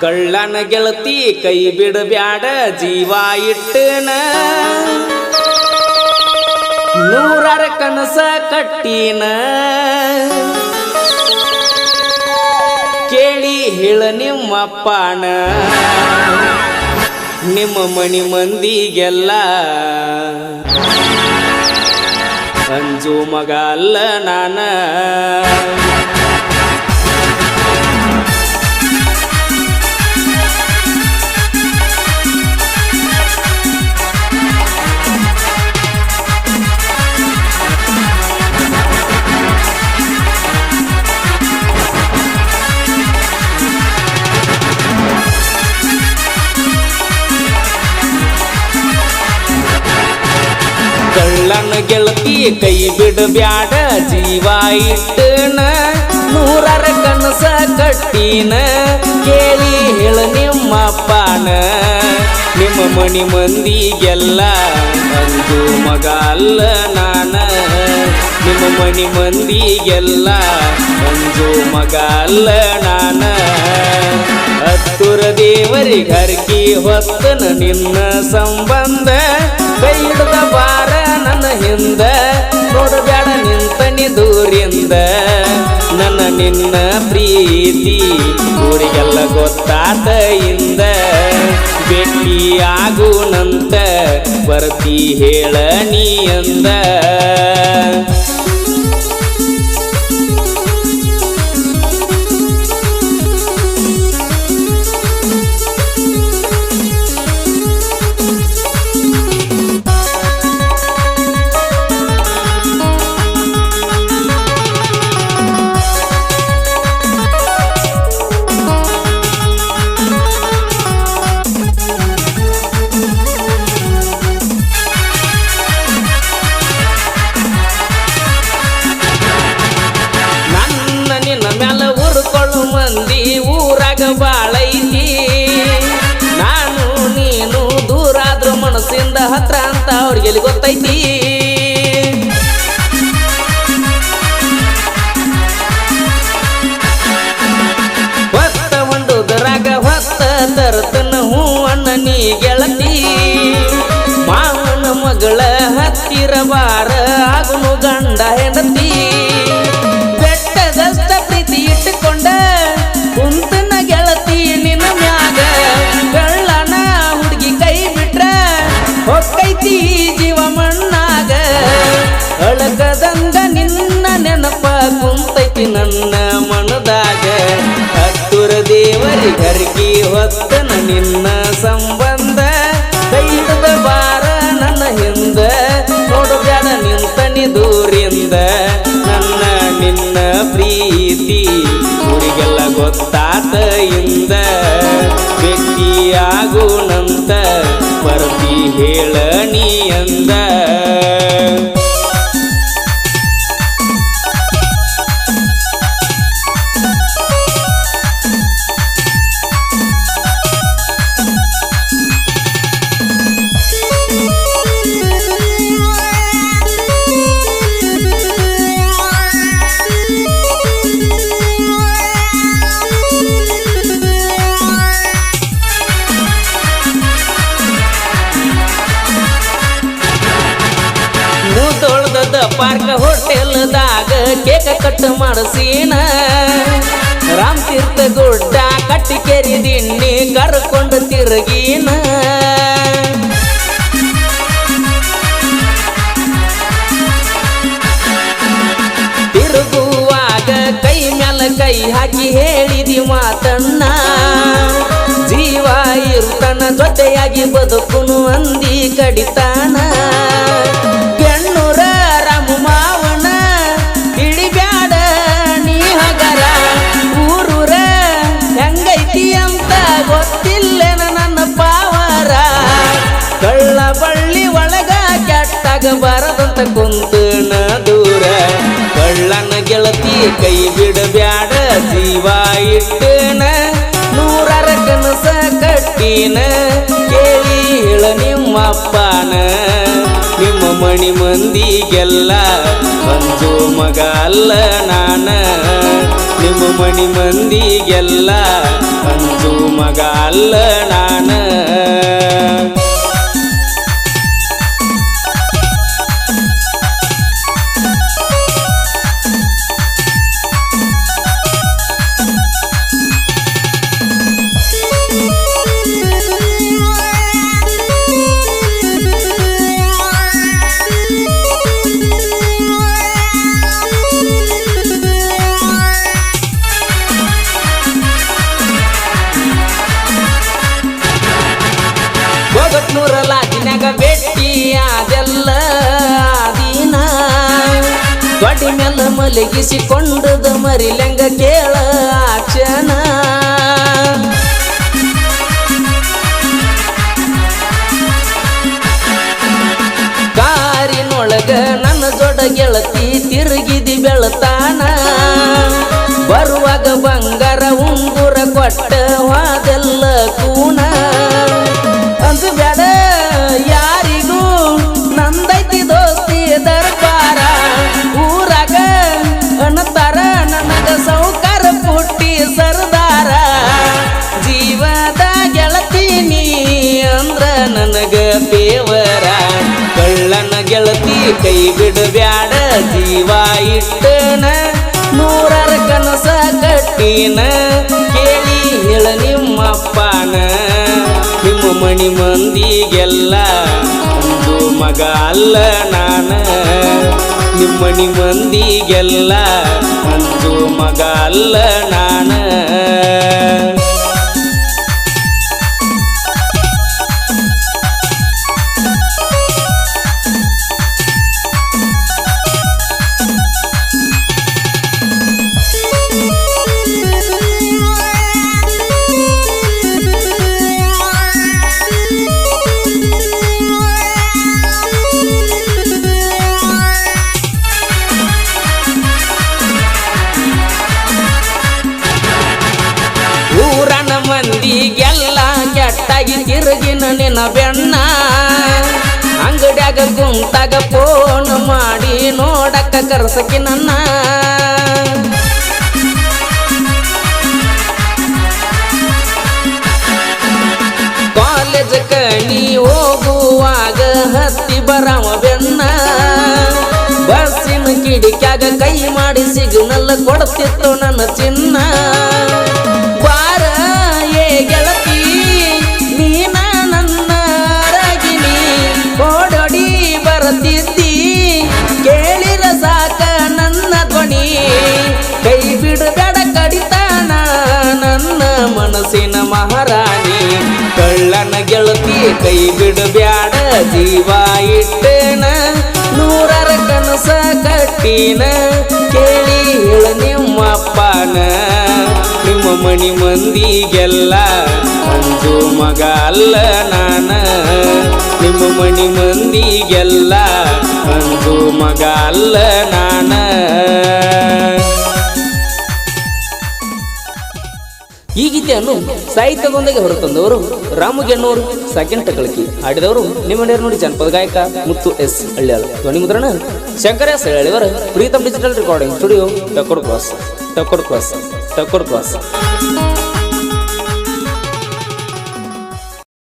ಕಳ್ಳನ ಗೆಳತಿ ಕೈ ಬಿಡಬ್ಯಾಡ ಜೀವ ಇಟ್ಟನ ನೂರಾರ ಕನಸ ಕಟ್ಟಿನ ಕೇಳಿ ಹೇಳ ನಿಮ್ಮಪ್ಪನ ನಿಮ್ಮ ಮನಿ ಮಂದಿಗೆಲ್ಲ ಅಂಜು ಮಗ ಅಲ್ಲ ನಾನ ಕಳ್ಳನ ಗೆಳತಿ ಕೈ ಬಿಡಬ್ಯಾಡ ಜೀವ ಇಟ್ಟನ ನೂರಾರ ಕನಸ ಕಟ್ಟಿನ ಕೇಳಿ ಹೇಳ ನಿಮ್ಮಪ್ಪನ ನಿಮ್ಮ ಮನಿ ಮಂದಿಗೆಲ್ಲ ಅಂಜು ಮಗ ಅಲ್ಲ ನಾನ ನಿಮ್ಮ ಮನಿ ಮಂದಿಗೆಲ್ಲ ಅಂಜು ಮಗ ಅಲ್ಲ ನಾನ ಹತ್ತುರ ದೇವರಿಗೆ ಹರಕಿ ಹೊತ್ತನ ನಿನ್ನ ಸಂಬಂಧ ಕೈ ಹಿಡ್ದ ಬಾರ ನನ್ನ ಹಿಂದ ನೋಡಬ್ಯಾಡ ನಿಂತನಿ ದೂರಿಂದ ನನ್ನ ನಿನ್ನ ಪ್ರೀತಿ ಊರಿಗೆಲ್ಲ ಗೊತ್ತಾತ ಇಂದ ಭೇಟಿ ಆಗುನಂತ ಬರ್ತಿ ಹೇಳ ನೀ ಅಂದ ಮಂದಿ ಊರಾಗ ಬಾಳೈತಿ ನಾನು ನೀನು ದೂರಾದ್ರೂ ಮನಸ್ಸಿಂದ ಹತ್ರ ಅಂತ ಅವ್ರಿಗೆ ಎಲ್ಲಿ ಗೊತ್ತೈತಿ ಹೊತ್ತ ಹೊಂಡುದರಾಗ ಹೊತ್ತ ತರ್ತನ ಹೂ ಅಣ್ಣ ನೀ ಗೆಳತಿ ಮಾವನ ಮಗಳ ಹತ್ತಿರ ಬಾರ ಆಗುನು ಗಂಡ ಹೆಂಡತಿ ಬೆಟ್ಟದಷ್ಟ ಪ್ರೀತಿ ಇಟ್ಟುಕೊಂಡ ಕುಂತನ ಗೆಳತಿ ನಿನ್ನ ಮ್ಯಾಗ ಕಳ್ಳನ ಹುಡುಗಿ ಕೈ ಬಿಟ್ರ ಹೊಕ್ಕೈತಿ ಜೀವ ಮಣ್ಣಾಗ ಅಳಕದಂಗ ನಿನ್ನ ನೆನಪ ಕುಂತೈತಿ ನನ್ನ ಮನದಾಗ ಹತ್ತುರ ದೇವರಿಗೆ ಹರಕಿ ಹೊತ್ತನ ನಿನ್ನ ಸಂಬಂಧ ಕೈ ಹಿಡ್ದ ಬಾರ ನನ್ನ ಹಿಂದ ನೋಡಬ್ಯಾಡ ನಿಂತನಿ ದೂರಿಂದ ನನ್ನ ನಿನ್ನ ಪ್ರೀತಿ ಊರಿಗೆಲ್ಲ ಗೊತ್ತಾತ ಇಂದ ಭೇಟಿಯಾಗುನಂತ ಬರ್ತಿ ಹೇಳ ನೀ ಅಂದ ಪಾರ್ಕ ಹೋಟೆಲ್ದಾಗ ಕೇಕ ಕಟ್ ಮಾಡಿಸೀನ ರಾಮ್ ತೀರ್ಥ ಗುಡ್ಡ ಕಟ್ಟಿಕೇರಿ ದಿಣ್ಣಿ ಕರ್ಕೊಂಡು ತಿರುಗೀನ ತಿರುಗುವಾಗ ಕೈ ಮ್ಯಾಲ ಕೈ ಹಾಕಿ ಹೇಳಿದಿ ಮಾತನ್ನ ಜೀವ ಇರ್ತನ ಜೊತೆಯಾಗಿ ಬದುಕುನು ಅಂದಿ ಕಡಿತಾನ ಮಾವನ ಹಿಡಿಬ್ಯಾಡ ನೀ ಹಗರ ಊರೂರ ಹೆಂಗೈತಿ ಅಂತ ಗೊತ್ತಿಲ್ಲೇನ ನನ್ನ ಪಾವರ ಕಳ್ಳ ಬಳ್ಳಿ ಒಳಗ ಕೆಟ್ಟಾಗ ಬರದಂತ ಕುಂತನ ದೂರ ಕಳ್ಳನ ಗೆಳತಿ ಕೈ ಬಿಡಬ್ಯಾಡ ಜೀವ ಇಟ್ಟನ ನೂರಾರ ಕನಸ ಕಟ್ಟಿನ ಕೇಳಿ ಹೇಳ ನಿಮ್ಮಪ್ಪನ ನಿಮ್ಮ ಮಣಿ ಮಂದಿಗೆಲ್ಲ ಅಂಜು ಮಗ ಅಲ್ಲ ನಾನ ನಿಮ್ಮ ಮನಿ ಮಂದಿಗೆಲ್ಲ ಅಂಜು ಮಗ ಅಲ್ಲ ನಾನ. ಲಾಜಿನಾಗ ಭೇಟಿ ಅದೆಲ್ಲ ದಿನ ದೊಡ್ಡಿ ಮೆಲ್ಲ ಮಲಗಿಸಿಕೊಂಡದ ಮರಿಲೆಂಗ ಕೇಳ ಕ್ಷಣ. ಕಾರಿನೊಳಗ ನನ್ನ ಜೋಡ ಗೆಳತಿ ತಿರುಗಿದಿ ಬೆಳತಾನ. ಬರುವಾಗ ಬಂಗಾರ ಉಂಗುರ ಕೊಟ್ಟ ವಾದೆಲ್ಲ ಕೂಣ. ಅಂದು ಬ್ಯಾಡ ಯಾರಿಗೂ ನಂದೈತಿ ದೋಸ್ತಿ ದರ್ಬಾರ. ಊರಾಗ ಅನ್ನತಾರ ನನಗ ಸೌಕಾರ ಪುಟ್ಟಿ ಸರ್ದಾರ. ಜೀವದ ಗೆಳತಿ ನೀ ಅಂದ್ರ ನನಗ ದೇವರ. ಕಳ್ಳನ ಗೆಳತಿ ಕೈ ಬಿಡಬ್ಯಾಡ ಜೀವ ಇಟ್ಟನ. ನೂರರ ಕನಸ ಕಟ್ಟಿನ ಕೇಳಿ ಹೇಳ ನಿಮ್ಮಪ್ಪನ. ನಿಮ್ಮ ಮನಿ ಮಂದಿಗೆಲ್ಲ ಒಂದು ಮಗ ಅಲ್ಲ ನಾನ. ನಿಮ್ಮನಿ ಮಂದಿಗೆಲ್ಲ ಒಂದು ಮಗ ಅಲ್ಲ ನಾನ. ಊರನ ಮಂದಿಗೆಲ್ಲ ಕೆಟ್ಟಾಗಿ ತಿರುಗಿನ ನಿನ್ನ ಬೆನ್ನ. ಅಂಗಡ್ಯಾಗ ಕುಂತಾಗ ಫೋನ್ ಮಾಡಿ ನೋಡಕ್ಕ ಕರ್ಸಕಿ ನನ್ನ. ಕಾಲೇಜ್ ನೀ ಹೋಗುವಾಗ ಹತ್ತಿ ಬರವ ಬೆನ್ನ. ಬಸ್ಸಿನ ಕಿಡಿಕ್ಯಾಗ ಕೈ ಮಾಡಿ ಸಿಗ್ನಲ್ ಕೊಡ್ತಿತ್ತು ನನ್ನ ಚಿನ್ನ. ಬಾರ ಏ ಗೆಳತಿ ನೀನ ನನ್ನ ರಗಿನಿ. ಓಡೋಡಿ ಬರತಿದ್ದಿ ಕೇಳಿರ ಸಾಕ ನನ್ನ ಧ್ವನಿ. ಕೈ ಬಿಡಬೇಡ ಕಡಿತಾನ ನನ್ನ ಮನಸ್ಸಿನ ಮಹಾರಾಣಿ. ಕಳ್ಳನ ಗೆಳತಿ ಕೈ ಬಿಡಬ್ಯಾಡ ಜೀವ ಇಟ್ಟನ. ನೂರರ ಕನಸ ಕಟ್ಟಿನ ಕೇಳಿ ಹೇಳ ನಿಮ್ಮಪ್ಪನ. ನಿಮ್ಮ ಮನಿ ಮಂದಿಗೆಲ್ಲ ಅಂಜು ಮಗ ಅಲ್ಲ ನಾನ. ನಿಮ್ಮ ಮನಿ ಮಂದಿಗೆಲ್ಲ ಅಂಜು ಮಗ ಅಲ್ಲ ನಾನ. ಈ ಗೀತೆಯನ್ನು ಸಾಹಿತ್ಯದೊಂದಿಗೆ ಹೊರತಂದವರು ರಾಮಗೆನ್ನೂರು ಸೆಕೆಂಡ್ ಟಕಳಕಿ. ಹಾಡಿದವರು ನಿಮ್ಮ ನೋಡಿ ಜನಪದ ಗಾಯಕ ಮುತ್ತು ಎಸ್ ಹಳ್ಯಾಳ. ಧ್ವನಿ ಮುದ್ರಣ ಶಂಕರ ಎಸ್ ಹಳ್ಯಾಳಿಯವರ Pritam digital recording studio Takod cross.